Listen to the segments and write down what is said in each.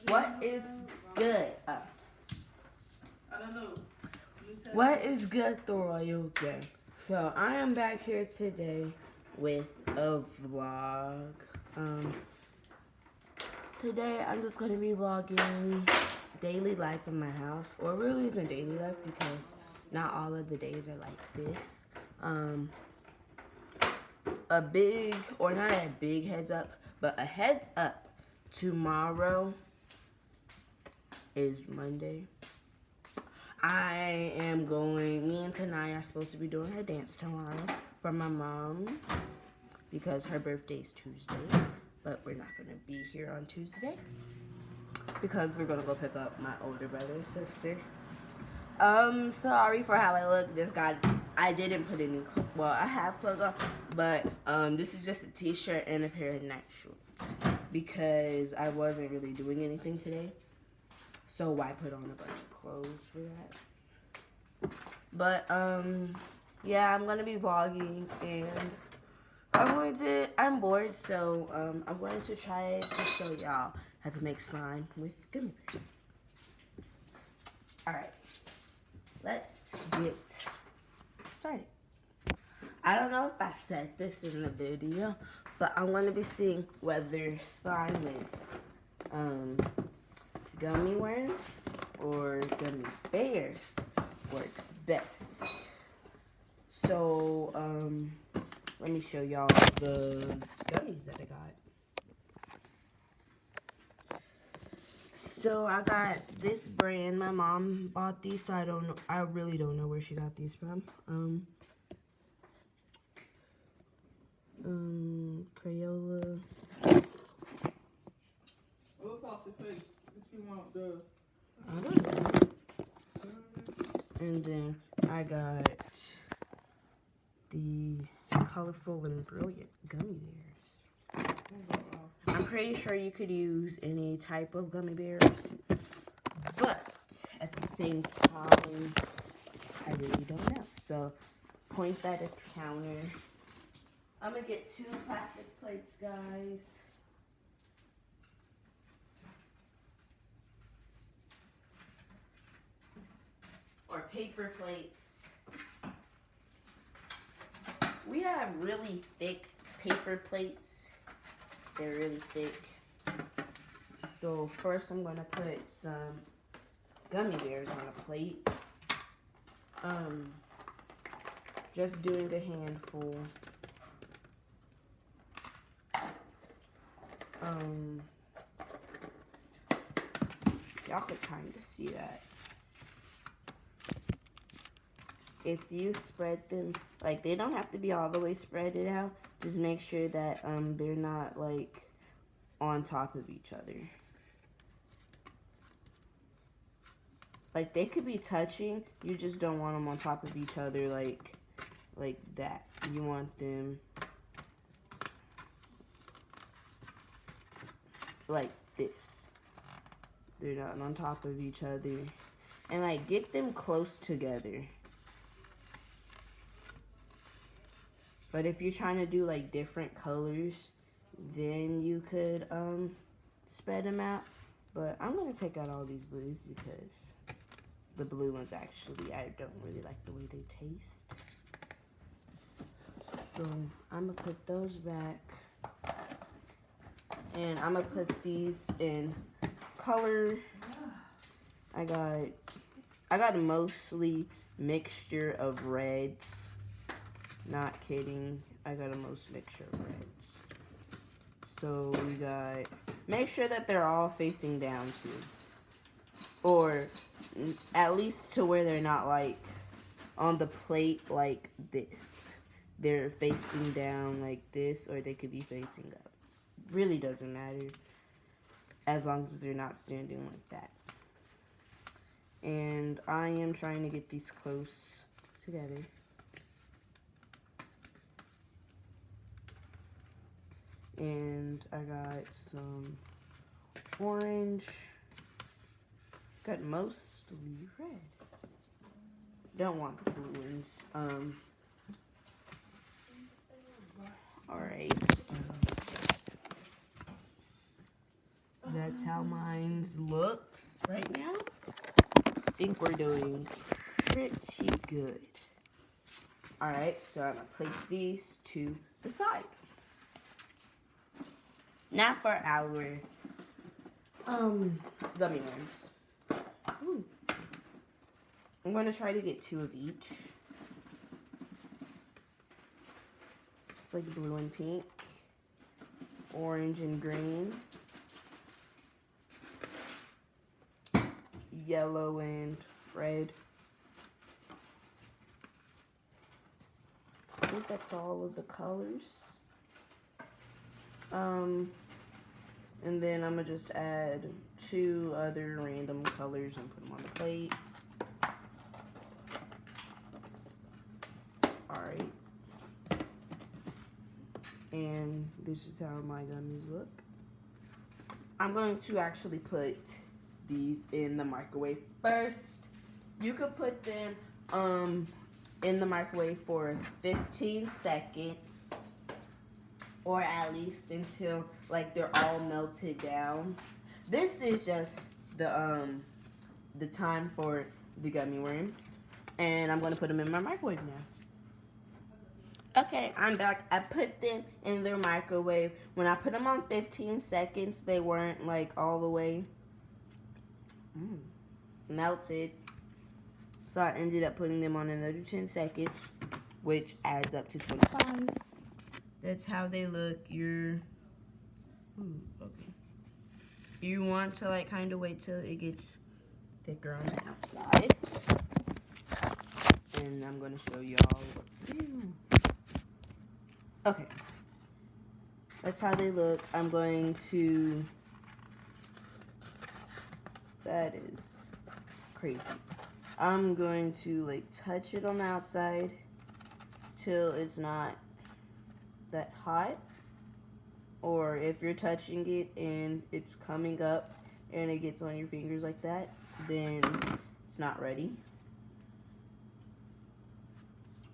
What is good? What is good, the Royal Gang? So I am back here today with a vlog. Today I'm just gonna be vlogging daily life in my house, or really isn't daily life because not all of the days are like this. A big, or not a big heads up, but a heads up. Tomorrow is Monday. Me and Tanai are supposed to be doing her dance tomorrow for my mom because her birthday is Tuesday, but we're not going to be here on Tuesday because we're going to go pick up my older brother and sister. Sorry for how I look. I didn't put any, I have clothes on, but this is just a t-shirt and a pair of night shorts because I wasn't really doing anything today. So why put on a bunch of clothes for that? But yeah, I'm gonna be vlogging and I'm bored, so I'm going to try to show y'all how to make slime with gummy bears. Alright, let's get started. I don't know if I said this in the video, but I'm gonna be seeing whether slime with gummy worms or gummy bears works best. So let me show y'all the gummies that I got. So I got this brand. My mom bought these, so I really don't know where she got these from. Crayola. I don't know. And then I got these colorful and brilliant gummy bears. I'm pretty sure you could use any type of gummy bears, but at the same time, I really don't know. So point that at the counter. I'm gonna get 2 plastic plates, guys. Or paper plates. We have really thick paper plates. They're really thick. So first I'm gonna put some gummy bears on a plate. Just doing a handful. Y'all could kind of see that. If you spread them, like, they don't have to be all the way spread it out. Just make sure that they're not like on top of each other. Like, they could be touching, you just don't want them on top of each other like that. You want them like this. They're not on top of each other. And like, get them close together. But if you're trying to do like different colors, then you could spread them out. But I'm gonna take out all these blues because the blue ones actually, I don't really like the way they taste. So I'm gonna put those back. And I'm gonna put these in color. I got mostly mixture of reds. Not kidding. I got a most mixture of reds. So we got, make sure that they're all facing down too. Or at least to where they're not like on the plate like this. They're facing down like this, or they could be facing up. Really doesn't matter as long as they're not standing like that. And I am trying to get these close together. And I got some orange. Got mostly red. Don't want the blue ones. Alright. That's how mine looks right now. I think we're doing pretty good. Alright, so I'm going to place these to the side. Now for our gummy worms. Ooh. I'm going to try to get 2 of each. It's like blue and pink, orange and green, yellow and red. I think that's all of the colors. And then I'm gonna just add 2 other random colors and put them on the plate. Alright. And this is how my gummies look. I'm going to actually put these in the microwave first. You could put them in the microwave for 15 seconds. Or at least until like they're all melted down. This is just the time for the gummy worms, and I'm gonna put them in my microwave now. Okay, I'm back. I put them in their microwave. When I put them on 15 seconds, they weren't like all the way melted. So I ended up putting them on another 10 seconds, which adds up to 25. That's how they look. Okay. You want to like kind of wait till it gets thicker on the outside. And I'm going to show y'all what to do. Okay. That's how they look. I'm going to... That is crazy. I'm going to like touch it on the outside till it's not that hot, or if you're touching it and it's coming up and it gets on your fingers like that, then it's not ready.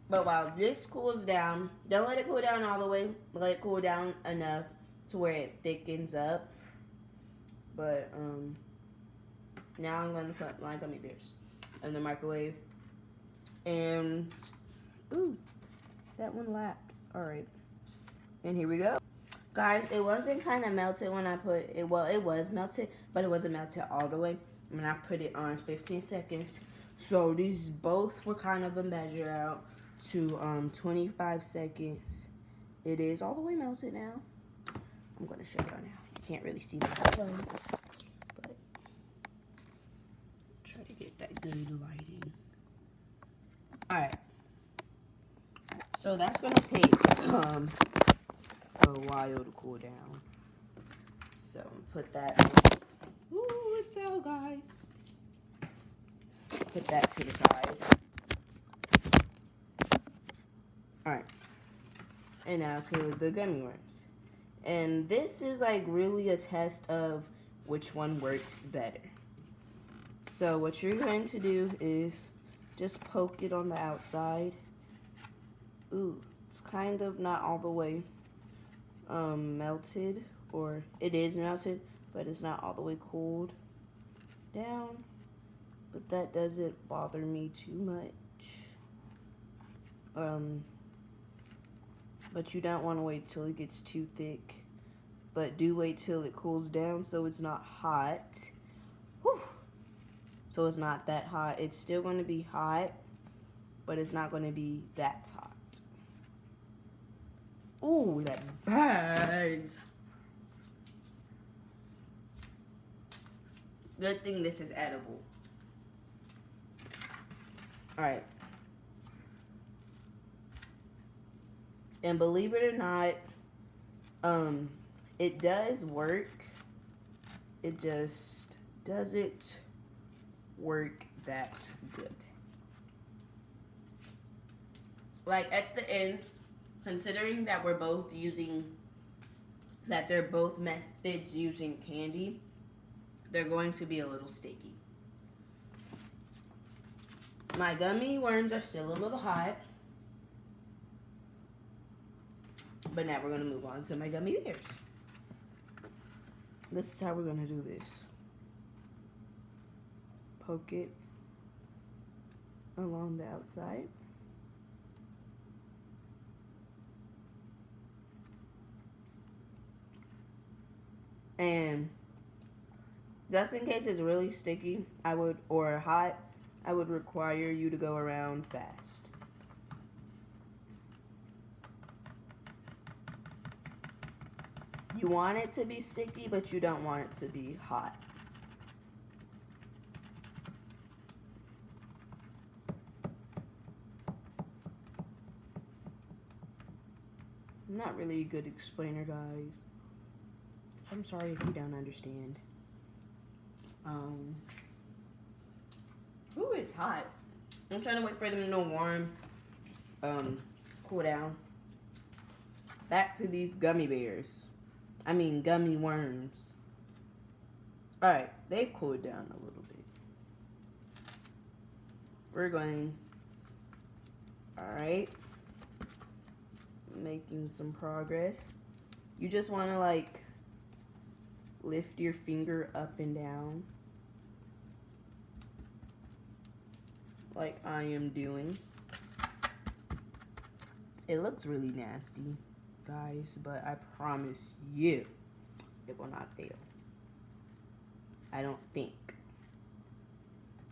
But while this cools down, don't let it cool down all the way, let it cool down enough to where it thickens up. But now I'm going to put my gummy bears in the microwave, and ooh, that one lapped. Alright. And here we go. Guys, it wasn't kind of melted when I put it. Well, it was melted, but it wasn't melted all the way when I put it on 15 seconds. So these both were kind of a measure out to 25 seconds. It is all the way melted now. I'm going to show y'all now. You can't really see the bottom, but try to get that good lighting. Alright. So that's going to take a while to cool down. So put that. Ooh, it fell, guys. Put that to the side. Alright. And now to the gummy worms. And this is like really a test of which one works better. So what you're going to do is just poke it on the outside. Ooh, it's kind of not all the way melted, or it is melted, but it's not all the way cooled down. But that doesn't bother me too much. But you don't want to wait till it gets too thick. But do wait till it cools down so it's not hot. Whew. So it's not that hot. It's still going to be hot, but it's not going to be that hot. Ooh, that burns. Good thing this is edible. Alright. And believe it or not, it does work. It just doesn't work that good. Like at the end, considering that we're both using, that they're both methods using candy, they're going to be a little sticky. My gummy worms are still a little hot. But now we're going to move on to my gummy bears. This is how we're gonna do this. Poke it along the outside. And just in case it's really sticky, or hot, I would require you to go around fast. You want it to be sticky, but you don't want it to be hot. I'm not really a good explainer, guys. I'm sorry if you don't understand. Ooh, it's hot. I'm trying to wait for them to warm, cool down. Back to these gummy bears. I mean, gummy worms. Alright, they've cooled down a little bit. We're going, alright, making some progress. You just want to, like, lift your finger up and down, like I am doing. It looks really nasty, guys, but I promise you it will not fail. I don't think.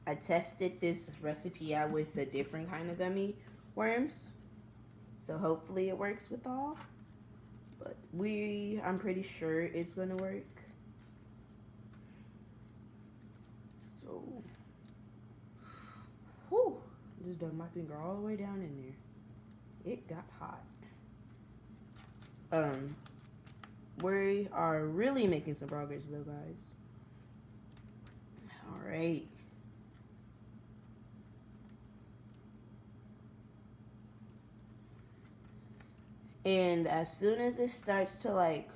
I tested this recipe out with a different kind of gummy worms, so hopefully it works with all, but I'm pretty sure it's gonna work. So, whew, just dug my finger all the way down in there. It got hot. We are really making some progress though, guys. All right. And as soon as it starts to like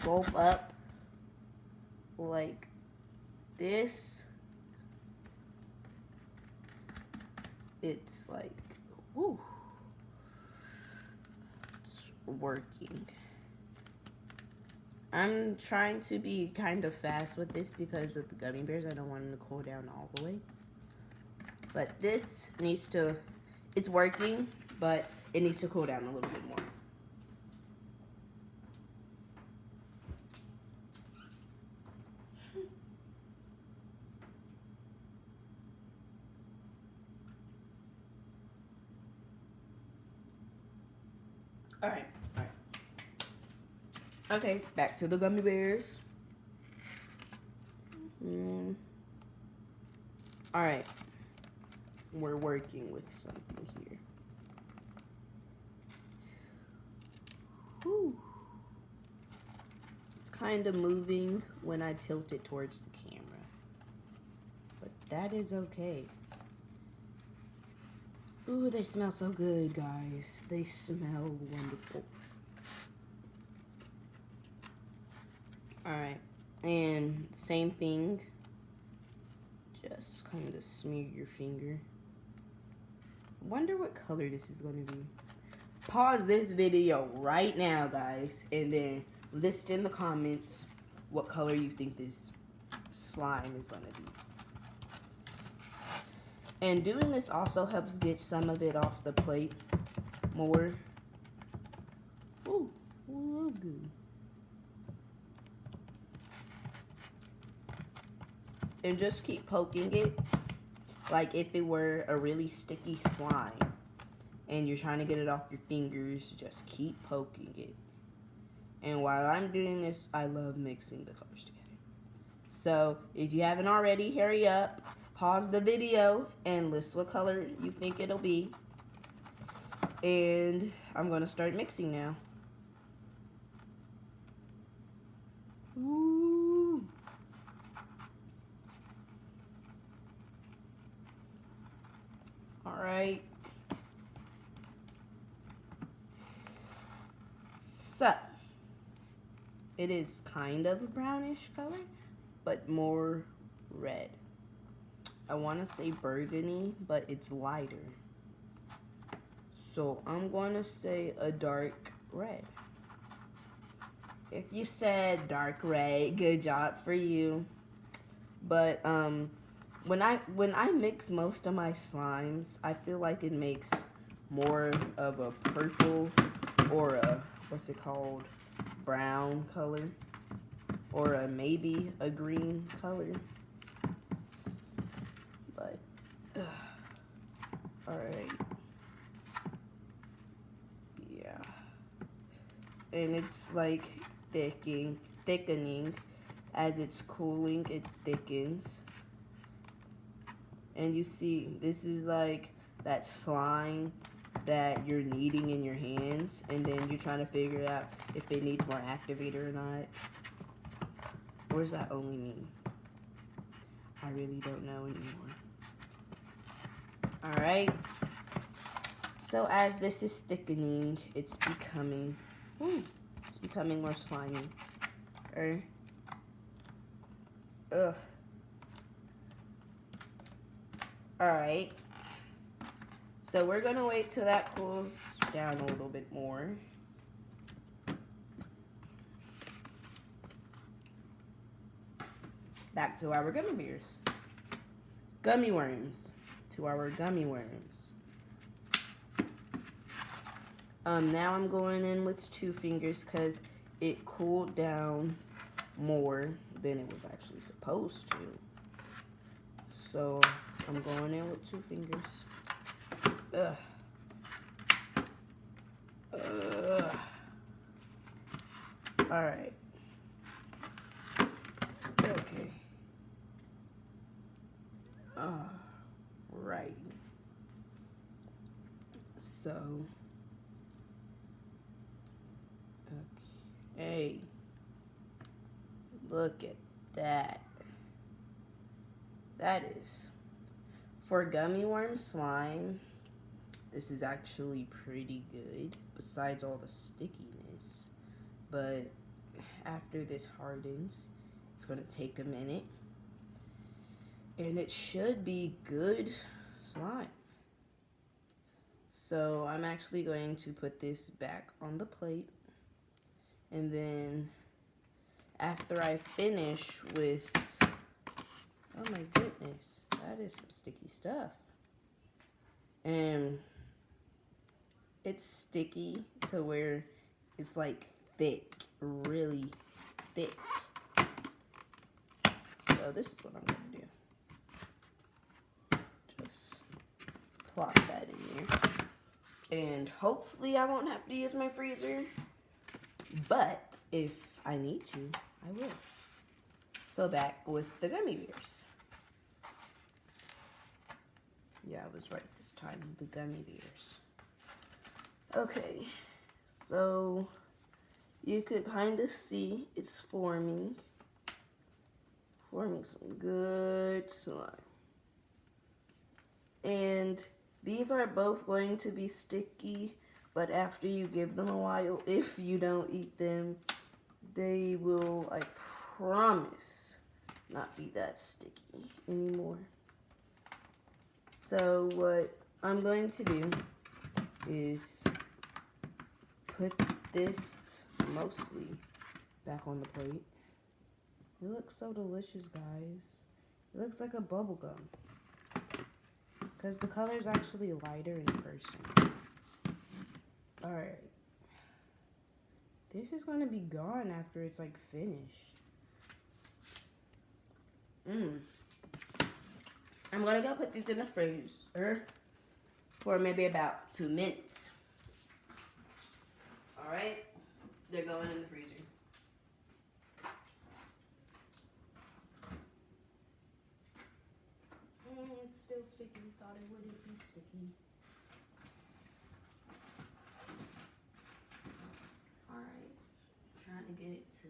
bulk up like this, it's like, woo, it's working. I'm trying to be kind of fast with this because of the gummy bears. I don't want them to cool down all the way. But this needs to, it's working, but it needs to cool down a little bit more. All right. Okay, back to the gummy bears. All right, we're working with something here. Whew. It's kind of moving when I tilt it towards the camera, but that is okay. Ooh, they smell so good, guys. They smell wonderful. Alright, and same thing. Just kind of smear your finger. Wonder what color this is going to be. Pause this video right now, guys, and then list in the comments what color you think this slime is going to be. And doing this also helps get some of it off the plate more. Ooh, good. And just keep poking it like if it were a really sticky slime and you're trying to get it off your fingers. Just keep poking it. And while I'm doing this, I love mixing the colors together. So if you haven't already, hurry up, pause the video, and list what color you think it'll be. And I'm going to start mixing now. Ooh. Alright. So, it is kind of a brownish color, but more red. I want to say burgundy, but it's lighter. So, I'm going to say a dark red. If you said dark red, good job for you. But when I mix most of my slimes, I feel like it makes more of a purple or a, what's it called, brown color, or a maybe a green color. But all right, yeah, and it's like thickening. As it's cooling, it thickens. And you see, this is like that slime that you're kneading in your hands, and then you're trying to figure out if it needs more activator or not. Or does that only me? I really don't know anymore. Alright. So as this is thickening, it's becoming more slimy. Ugh. Alright. So we're gonna wait till that cools down a little bit more. Back to our gummy bears. Gummy worms. To our gummy worms. Now I'm going in with 2 fingers because it cooled down more than it was actually supposed to. So I'm going in with 2 fingers. Ugh. Ugh. All right. Okay. Righty. So. Okay. Look at that. That is. For gummy worm slime, this is actually pretty good, besides all the stickiness. But after this hardens, it's going to take a minute. And it should be good slime. So I'm actually going to put this back on the plate. And then after I finish with, oh my goodness, that is some sticky stuff. And it's sticky to where it's like thick, really thick. So this is what I'm going to do. Just plop that in there. And hopefully I won't have to use my freezer. But if I need to, I will. So back with the gummy bears. Yeah, I was right this time, the gummy bears. Okay, so you could kind of see it's forming some good slime. And these are both going to be sticky, but after you give them a while, if you don't eat them, they will, I promise, not be that sticky anymore. So what I'm going to do is put this mostly back on the plate. It looks so delicious, guys. It looks like a bubble gum. Because the color is actually lighter in person. Alright. This is going to be gone after it's like finished. I'm going to go put these in the freezer for maybe about 2 minutes. Alright. They're going in the freezer. It's still sticky. Thought it wouldn't be sticky. Alright. Trying to get it to.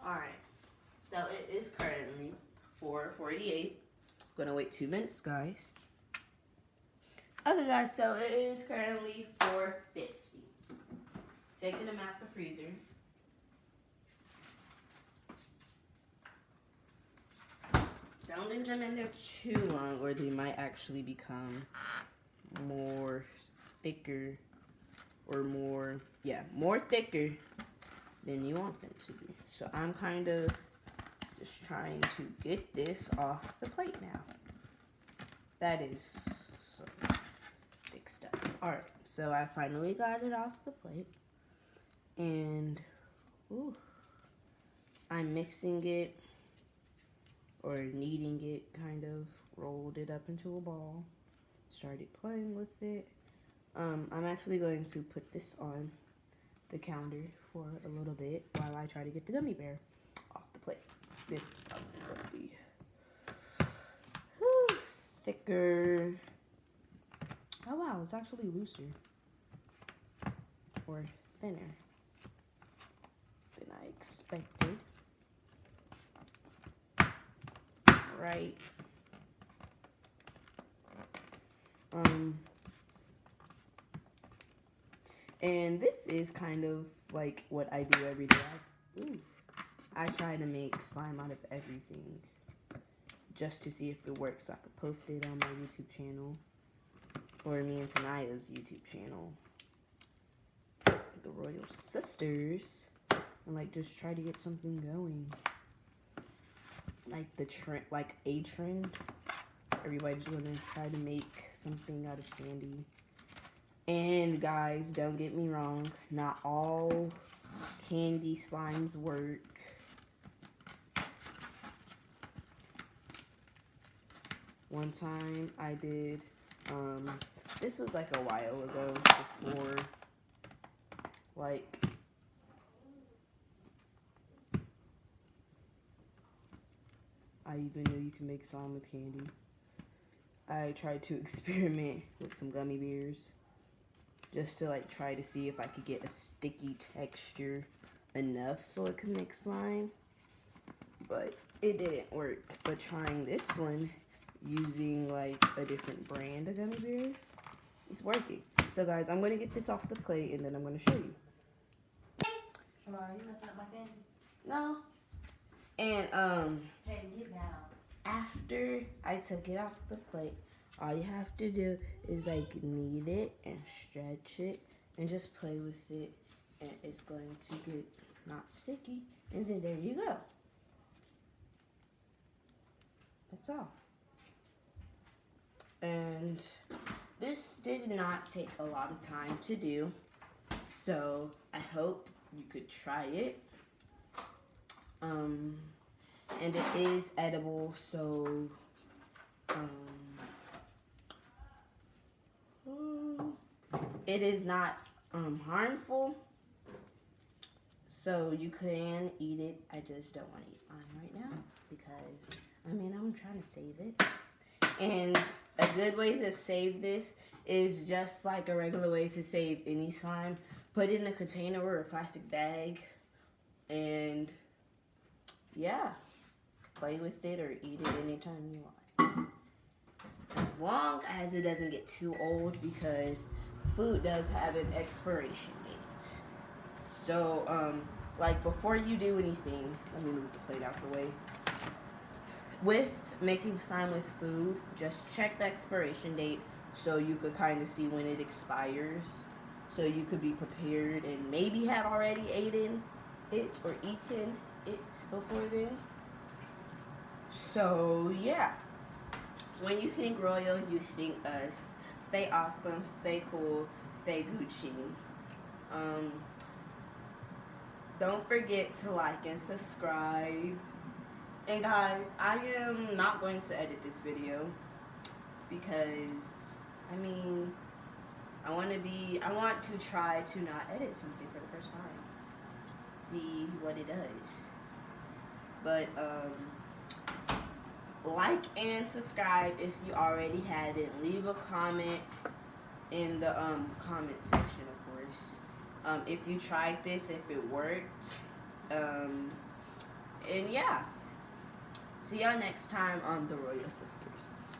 Alright. So it is currently 4:48. I'm gonna wait 2 minutes, guys. Okay, guys, so it is currently 4:50. Taking them out the freezer. Don't leave them in there too long or they might actually become more thicker or more thicker than you want them to be. So I'm kind of just trying to get this off the plate now. That is some big stuff. Alright, so I finally got it off the plate. And ooh, I'm mixing it or kneading it, kind of rolled it up into a ball, started playing with it. I'm actually going to put this on the counter for a little bit while I try to get the gummy bear off the plate. This is probably going to be thicker. Oh wow, it's actually looser or thinner than I expected. Right. And this is kind of like what I do every day. I try to make slime out of everything just to see if it works, so I could post it on my YouTube channel or me and Tanaya's YouTube channel, the Royal Sisters, and like just try to get something going. Like the trend, like a trend. Everybody's gonna try to make something out of candy. And guys, don't get me wrong, not all candy slimes work. One time I did, this was like a while ago, before, like, I even knew you can make slime with candy. I tried to experiment with some gummy bears just to like try to see if I could get a sticky texture enough so it could make slime, but it didn't work. But trying this one using like a different brand of gummy bears, it's working. So guys, I'm gonna get this off the plate and then I'm gonna show you. Are you messing up my candy? No. And Hey, get down. after I took it off the plate, all you have to do is like knead it and stretch it and just play with it, and it's going to get not sticky, and then there you go. That's all. And this did not take a lot of time to do, so I hope you could try it. And it is edible, so it is not harmful, so you can eat it. I just don't want to eat mine right now because, I mean, I'm trying to save it. And a good way to save this is just like a regular way to save any slime. Put it in a container or a plastic bag, and yeah, play with it or eat it anytime you want. As long as it doesn't get too old, because food does have an expiration date. So, like before you do anything, let me move the plate out the way. With making slime with food, just check the expiration date so you could kind of see when it expires. So you could be prepared and maybe have already eaten it or eaten it before then. So yeah, when you think Royal, you think us. Stay awesome, stay cool, stay Gucci. Don't forget to like and subscribe. And guys, I am not going to edit this video because, I mean, I want to try to not edit something for the first time. See what it does. But, like and subscribe if you already haven't. Leave a comment in the comment section, of course. If you tried this, if it worked. And yeah. See y'all next time on The Royal Sisters.